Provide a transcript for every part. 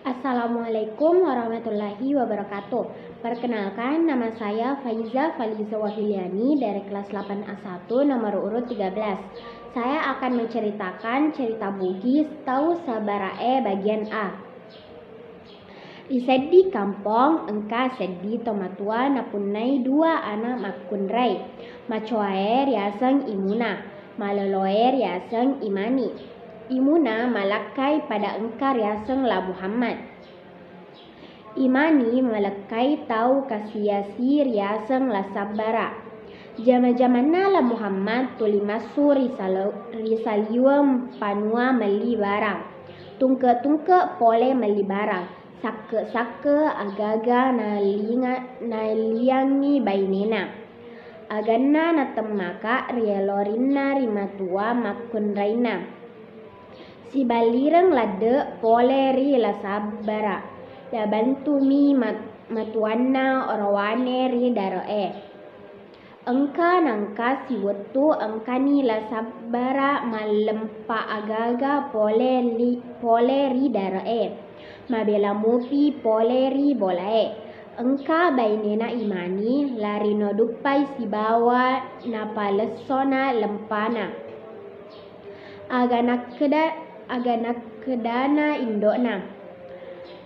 Assalamualaikum warahmatullahi wabarakatuh. Perkenalkan, nama saya Faiza Faliza Wahiliani dari kelas 8A1 nomor urut 13. Saya akan menceritakan cerita Bugis Tau Sabarae bagian A. Iseddi kampong engka seddi tomatua napunai dua anak makunrai. Macoae riaseng imuna, maloloe riaseng imani. Imuna malakai pada engkar riaseng la Muhammad. Imani malakai tahu kasiasi riaseng la Sabara. Jama-jamana la Muhammad tuli masu risaliwam panua meli barang. Tungke-tungke pole meli barang. Sake-sake agaga naliangi bainena. Agana natemaka rialorinna rimatua makunraina. Si balireng lade pole ri la Sabara. La bantu mi matuanna orawane ri daroe. Engka nangka si wetu engkani la Sabara malempa agaga pole ri daroe. Mabela mupi pole ri bolae. Engka bainena imani lari nodupai si bawa napalesona lempana. Aganak kedana indona.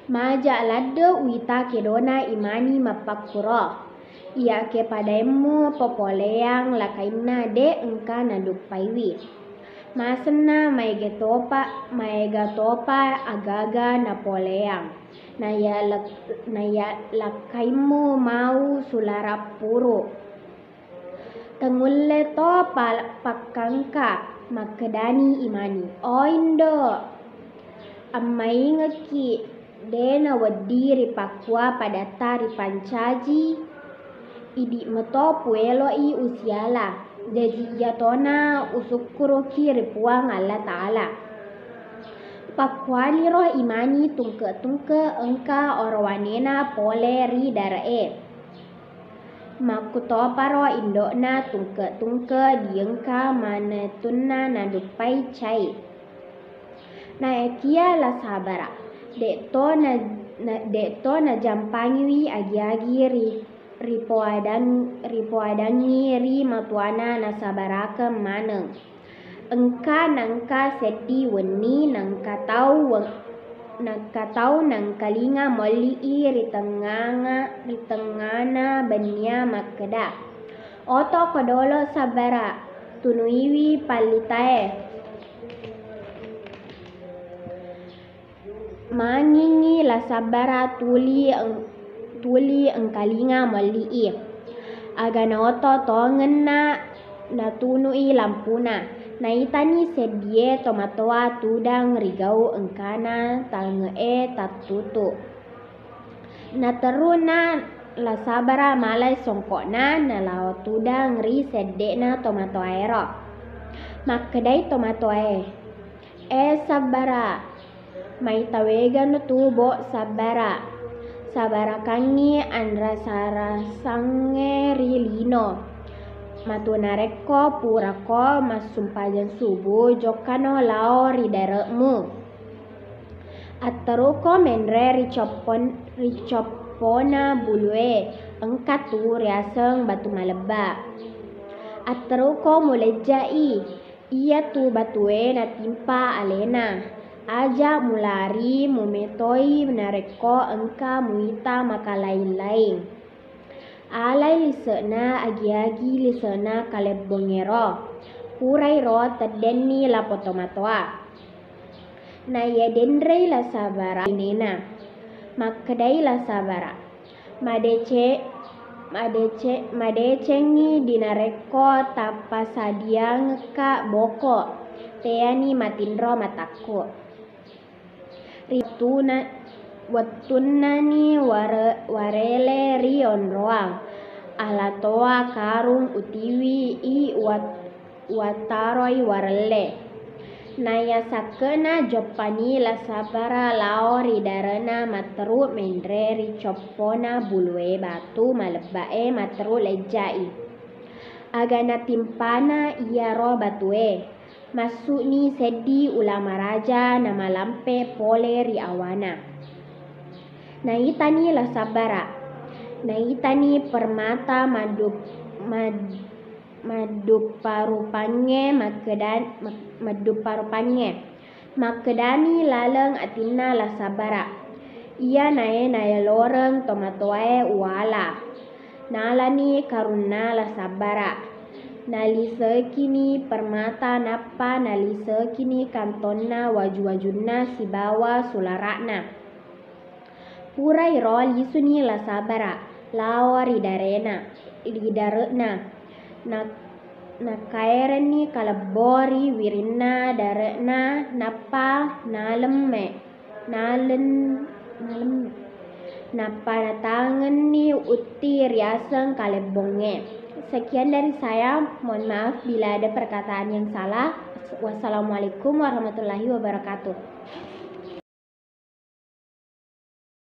Maja lade wita kedona imani mapakuro. Ia ke pademu popoleang lakaina de engka nadupaiwi. Masena maegatopa agaga napoleang. Naya lakaimu mau sularapuru. Tengulle to pakangka makedani imani. Oindo amai ngeki dena wadiri pakwa pada tari pancaji. Idi meto puelo i usiala. Jadi jatona usukuru kiri puang Allah Ta'ala. Pakwani roh imani tungke-tungke engka orwanena pole ri darae. Makutopa roh indokna tungke-tungke diengka manetunna nadupai cai. Na ekia la Sabara. Dekto na jampangiwi agi-agi ripoadangi ri matuana na Sabaraka maneng. Engka nangka seddi weni nangka tau nangkalinga molii ritengana benia makeda. Oto kodolo Sabara tunuiwi palitae. Mangingi la Sabara tuli engkalinga molii. Agana oto tongen na tunui lampuna. Naitani sedie tomatoa tudang rigau engkana tangee tatutu. Nateruna la Sabara malai songkona na lao tudang ri sedena tomatoa ero. Makedai tomatoe. Sabara. Maitawegan tubo Sabara. Sabara kangi andra sarasange rilino. Matunareko purako masumpajan subuh jokano lao ridarekmu. Attaruko menre ricopona bulue engkatu riaseng batu maleba. Attaruko mulejai ia tu batue natimpa alena. Aja mulari mumetoi nareko engka muita makalain-lain. Alai lisena agi-agi lisena kalebongero. Purai ro tedeni la potomatoa. Na ya dendrei la Sabara nena. Makedai la Sabara. Madecengi dinareko tapasadiang ka boko. Teani matindro mataku. Watunani warele rion roang. Alatoa karung utiwi i wataroi warele. Naya sakena jopani la Sabara lao ridarena materu mendre ricopona bulue batu malebae materu lejai. Agana timpana iya ro batue. Masuk ni seddi ulama raja nama lampe pole ri awana. Naitani la sabara. Naitani permata maduparupannya makedani laleng atina la sabara. Ia naya loreng tomatoe uala. Nalani karuna la sabara. Nalisekini permata napa nalisekini kantonna waju-wajunna sibawa sularakna. Pura iro lisuni la sabara. Lawa ridarena. Nakaireni kalabori wirina darekna napa nalemme. Napa natangeni uti riaseng kalebonge. Sekian dari saya, mohon maaf bila ada perkataan yang salah. Wassalamualaikum warahmatullahi wabarakatuh.